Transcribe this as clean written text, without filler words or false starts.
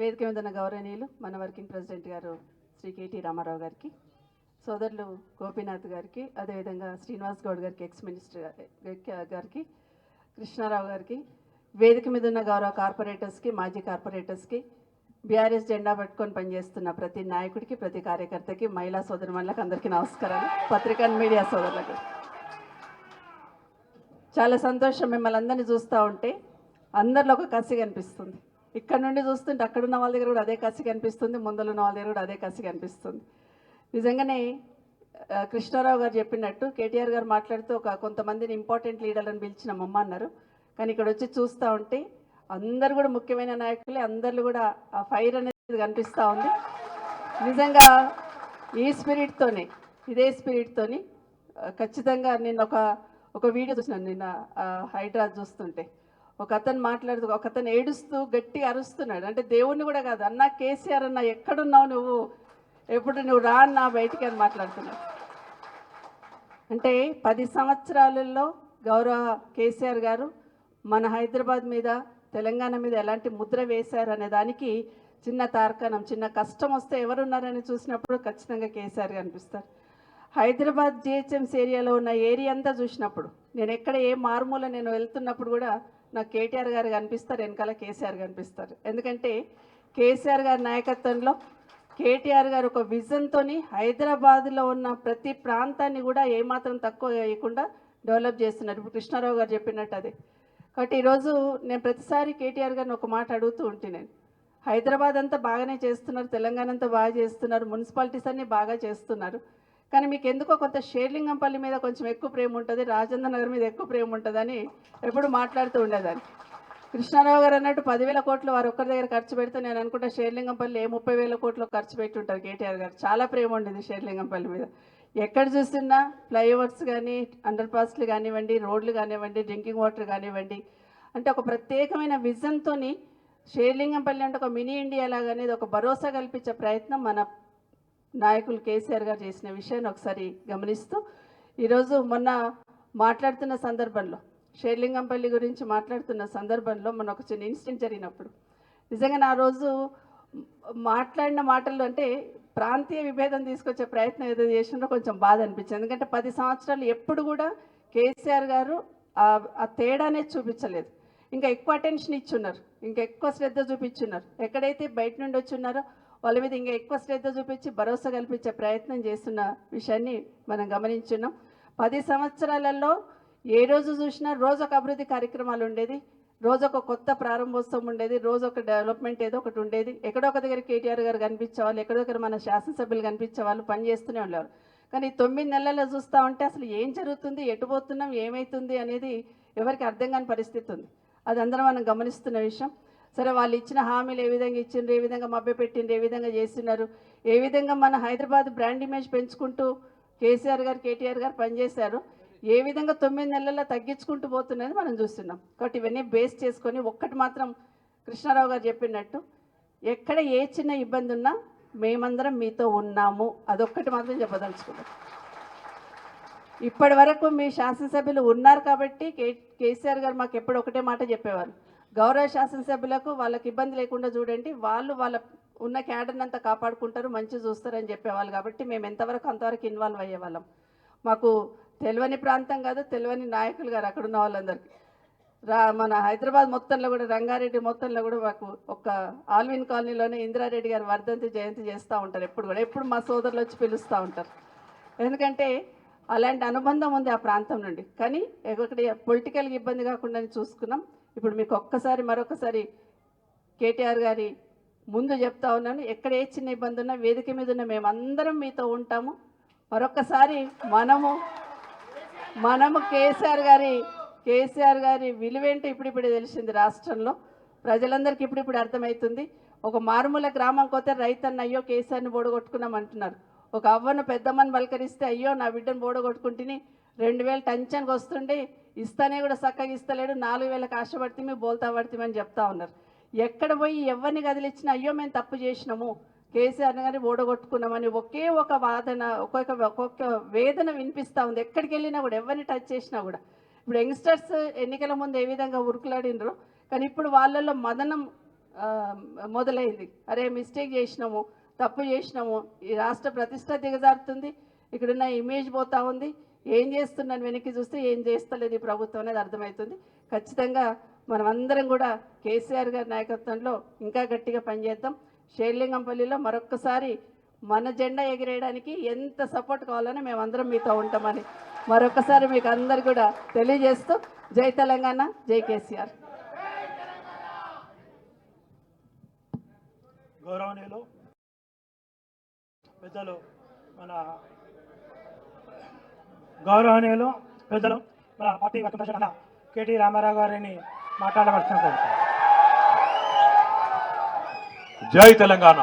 వేదిక మీద ఉన్న గౌరవనీయులు మన వర్కింగ్ ప్రెసిడెంట్ గారు శ్రీ కేటీ రామారావు గారికి, సోదరులు గోపీనాథ్ గారికి, అదేవిధంగా శ్రీనివాస్ గౌడ్ గారికి, ఎక్స్ మినిస్టర్ గారికి, కృష్ణారావు గారికి, వేదిక మీద ఉన్న గౌరవ కార్పొరేటర్స్కి, మాజీ కార్పొరేటర్స్కి, బీఆర్ఎస్ జెండా పట్టుకొని పనిచేస్తున్న ప్రతి నాయకుడికి, ప్రతి కార్యకర్తకి, మహిళా సోదరుమణులకు అందరికీ నమస్కారాలు. పత్రికా మీడియా సోదరులకు చాలా సంతోషం. మిమ్మల్ని అందరినీ చూస్తూ ఉంటే అందరిలో ఒక కసి కనిపిస్తుంది. ఇక్కడ నుండి చూస్తుంటే అక్కడున్న వాళ్ళ దగ్గర కూడా అదే కసి కనిపిస్తుంది, ముందరున్న వాళ్ళ దగ్గర కూడా అదే కసి కనిపిస్తుంది. నిజంగానే కృష్ణారావు గారు చెప్పినట్టు కేటీఆర్ గారు మాట్లాడుతూ కొంతమందిని ఇంపార్టెంట్ లీడర్లను పిలిచిన మమ్మ అన్నారు. కానీ ఇక్కడ వచ్చి చూస్తూ ఉంటే అందరు కూడా ముఖ్యమైన నాయకులే, అందరిలో కూడా ఆ ఫైర్ అనేది కనిపిస్తూ ఉంది. నిజంగా ఈ స్పిరిట్తోనే, ఇదే స్పిరిట్తోని ఖచ్చితంగా నేను ఒక వీడియో చూసినాను నిన్న హైదరాబాద్ చూస్తుంటే. ఒక అతను మాట్లాడుతూ, ఒక అతను ఏడుస్తూ గట్టిగా అరుస్తున్నాడు. అంటే దేవుణ్ణి కూడా కాదు, అన్నా కేసీఆర్ అన్న ఎక్కడున్నావు నువ్వు, ఎప్పుడు నువ్వు రా అన్నా బయటికి అని మాట్లాడుతున్నావు. అంటే 10 సంవత్సరాలలో గౌరవ కేసీఆర్ గారు మన హైదరాబాద్ మీద, తెలంగాణ మీద ఎలాంటి ముద్ర వేశారు అనే దానికి చిన్న తార్కాణం, చిన్న కష్టం వస్తే ఎవరున్నారని చూసినప్పుడు ఖచ్చితంగా కేసీఆర్ కనిపిస్తారు. హైదరాబాద్ జిహెచ్ఎంసీ ఏరియాలో ఉన్న ఏరియా అంతా చూసినప్పుడు, నేను ఎక్కడ ఏ మారుమూల నేను వెళ్తున్నప్పుడు కూడా నాకు కేటీఆర్ గారు కనిపిస్తారు, వెనకాల కేసీఆర్ కనిపిస్తారు. ఎందుకంటే కేసీఆర్ గారి నాయకత్వంలో కేటీఆర్ గారు ఒక విజన్తో హైదరాబాద్లో ఉన్న ప్రతి ప్రాంతాన్ని కూడా ఏమాత్రం తక్కువ చేయకుండా డెవలప్ చేస్తున్నారు. ఇప్పుడు కృష్ణారావు గారు చెప్పినట్టు అదే. కాబట్టి ఈరోజు నేను ప్రతిసారి కేటీఆర్ గారిని ఒక మాట అడుగుతూ ఉంటే, నేను హైదరాబాద్ అంతా బాగానే చేస్తున్నారు, తెలంగాణ అంతా బాగా చేస్తున్నారు, మున్సిపాలిటీస్ అన్నీ బాగా చేస్తున్నారు, కానీ మీకు ఎందుకో కొంత షేర్లింగంపల్లి మీద కొంచెం ఎక్కువ ప్రేమ ఉంటుంది, రాజేంద్ర నగర్ మీద ఎక్కువ ప్రేమ ఉంటుందని ఎప్పుడు మాట్లాడుతూ ఉండేదాన్ని. కృష్ణారావు గారు అన్నట్టు 10,000 కోట్లు వారు ఒక్కరి దగ్గర ఖర్చు పెడితే నేను అనుకుంటా షేర్లింగంపల్లి 30,000 కోట్లు ఖర్చు పెట్టి ఉంటారు కేటీఆర్ గారు. చాలా ప్రేమ ఉండేది షేర్లింగంపల్లి మీద. ఎక్కడ చూస్తున్నా ఫ్లైఓవర్స్ కానీ, అండర్ పాస్లు కానివ్వండి, రోడ్లు కానివ్వండి, డ్రింకింగ్ వాటర్ కానివ్వండి, అంటే ఒక ప్రత్యేకమైన విజన్తో షేర్లింగంపల్లి అంటే ఒక మినీ ఇండియా లాగా అనేది ఒక భరోసా కల్పించే ప్రయత్నం మన నాయకులు కేసీఆర్ గారు చేసిన విషయాన్ని ఒకసారి గమనిస్తూ, ఈరోజు మొన్న మాట్లాడుతున్న సందర్భంలో, షేర్లింగంపల్లి గురించి మాట్లాడుతున్న సందర్భంలో మొన్న ఒక చిన్న ఇన్సిడెంట్ జరిగినప్పుడు నిజంగా నా రోజు మాట్లాడిన మాటలు అంటే ప్రాంతీయ విభేదం తీసుకొచ్చే ప్రయత్నం ఏదో చేసినారో కొంచెం బాధ అనిపించింది. ఎందుకంటే 10 సంవత్సరాలు ఎప్పుడు కూడా కేసీఆర్ గారు ఆ తేడానే చూపించలేదు. ఇంకా ఎక్కువ అటెన్షన్ ఇచ్చున్నారు, ఇంకా ఎక్కువ శ్రద్ధ చూపించున్నారు. ఎక్కడైతే బయట నుండి వచ్చి ఉన్నారో వాళ్ళ మీద ఇంకా ఎక్కువ శ్రద్ధ చూపించి భరోసా కల్పించే ప్రయత్నం చేస్తున్న విషయాన్ని మనం గమనించున్నాం. 10 సంవత్సరాలలో ఏ రోజు చూసినా రోజు ఒక అభివృద్ధి కార్యక్రమాలు ఉండేది, రోజు ఒక కొత్త ప్రారంభోత్సవం ఉండేది, రోజు ఒక డెవలప్మెంట్ ఏదో ఒకటి ఉండేది. ఎక్కడో ఒక దగ్గర కేటీఆర్ గారు కనిపించేవాళ్ళు, ఎక్కడో దగ్గర మన శాసనసభ్యులు కనిపించేవాళ్ళు, పనిచేస్తూనే ఉండేవారు. కానీ 9 నెలల్లో చూస్తూ ఉంటే అసలు ఏం జరుగుతుంది, ఎటుపోతున్నాం, ఏమవుతుంది అనేది ఎవరికి అర్థం కాని పరిస్థితి ఉంది. అది అందరం మనం గమనిస్తున్న విషయం. సరే, వాళ్ళు ఇచ్చిన హామీలు ఏ విధంగా ఇచ్చిండ్రు, ఏ విధంగా మభ్యపెట్టిండ్రు, ఏ విధంగా చేస్తున్నారు, ఏ విధంగా మన హైదరాబాద్ బ్రాండ్ ఇమేజ్ పెంచుకుంటూ కేసీఆర్ గారు, కేటీఆర్ గారు పనిచేశారు, ఏ విధంగా 9 నెలల్లో తగ్గించుకుంటూ పోతున్నది మనం చూస్తున్నాం. కాబట్టి ఇవన్నీ బేస్ చేసుకొని ఒక్కటి మాత్రం కృష్ణారావు గారు చెప్పినట్టు, ఎక్కడ ఏ చిన్న ఇబ్బంది ఉన్నా మేమందరం మీతో ఉన్నాము, అదొక్కటి మాత్రం చెప్పదలుచుకున్నాం. ఇప్పటి వరకు మీ శాసనసభ్యులు ఉన్నారు కాబట్టి కేసీఆర్ గారు మాకు ఎప్పుడు ఒకటే మాట చెప్పేవారు, గౌరవ శాసనసభ్యులకు వాళ్ళకి ఇబ్బంది లేకుండా చూడండి, వాళ్ళు వాళ్ళ ఉన్న క్యాడర్ని అంతా కాపాడుకుంటారు, మంచిగా చూస్తారని చెప్పేవాళ్ళు. కాబట్టి మేము ఎంతవరకు అంతవరకు ఇన్వాల్వ్ అయ్యేవాళ్ళం. మాకు తెలియని ప్రాంతం కాదు, తెలియని నాయకులు గారు అక్కడ ఉన్న వాళ్ళందరికీ. మన హైదరాబాద్ మొత్తంలో కూడా, రంగారెడ్డి మొత్తంలో కూడా మాకు ఒక ఆల్విన్ కాలనీలోనే ఇందిరారెడ్డి గారు వర్ధంతి జయంతి చేస్తూ ఉంటారు. ఎప్పుడు మా సోదరులు వచ్చి పిలుస్తూ ఉంటారు. ఎందుకంటే అలాంటి అనుబంధం ఉంది ఆ ప్రాంతం నుండి. కానీ ఒకటి పొలిటికల్గా ఇబ్బంది కాకుండా చూసుకున్నాం. ఇప్పుడు మీకు మరొకసారి కేటీఆర్ గారి ముందు చెప్తా ఉన్నాను, ఎక్కడ ఏ చిన్న ఇబ్బంది ఉన్నా వేదిక మీద ఉన్న మేమందరం మీతో ఉంటాము. మరొకసారి మనము కేసీఆర్ గారి విలువేంటో ఇప్పుడిప్పుడే తెలిసింది. రాష్ట్రంలో ప్రజలందరికీ ఇప్పుడిప్పుడు అర్థమవుతుంది. ఒక మారుమూల గ్రామం కోతే రైతన్న అయ్యో కేసీఆర్ని బోడగొట్టుకున్నాం అంటున్నారు. ఒక అవ్వను పెద్దమ్మని పలకరిస్తే అయ్యో నా బిడ్డను బోడగొట్టుకుంటుని 2,000 టెన్షన్కి వస్తుండే ఇస్తానే కూడా చక్కగా ఇస్తలేడు, 4,000 ఆశపడితే బోల్తా పడితేమని చెప్తా ఉన్నారు. ఎక్కడ పోయి ఎవరిని కదిలిచ్చినా అయ్యో మేము తప్పు చేసినాము, కేసీఆర్ని కానీ ఓడగొట్టుకున్నామని ఒకే ఒక వాదన, ఒక్కొక్క వేదన వినిపిస్తూ ఉంది. ఎక్కడికి వెళ్ళినా కూడా, ఎవరిని టచ్ చేసినా కూడా. ఇప్పుడు యంగ్స్టర్స్ ఎన్నికల ముందు ఏ విధంగా ఉరుకులాడినరో, కానీ ఇప్పుడు వాళ్ళల్లో మదనం మొదలైంది. అరే మిస్టేక్ చేసినాము, తప్పు చేసినాము, ఈ రాష్ట్ర ప్రతిష్ట దిగజారుతుంది, ఇక్కడున్న ఇమేజ్ పోతా ఉంది, ఏం చేస్తున్నాను వెనక్కి చూస్తే ఏం చేస్తలేదు ఈ ప్రభుత్వం అనేది అర్థమవుతుంది. ఖచ్చితంగా మనం అందరం కూడా కేసీఆర్ గారి నాయకత్వంలో ఇంకా గట్టిగా పనిచేద్దాం. షేర్లింగంపల్లిలో మరొక్కసారి మన జెండా ఎగిరేయడానికి ఎంత సపోర్ట్ కావాలని మేమందరం మీతో ఉంటామని మరొకసారి మీకు అందరు కూడా తెలియజేస్తూ జై తెలంగాణ, జై కేసీఆర్. గౌరవనీయులు పెద్దలు మన పార్టీ వర్కింగ్ కేటీ రామారావు గారిని మాట్లాడవలసిన జై తెలంగాణ.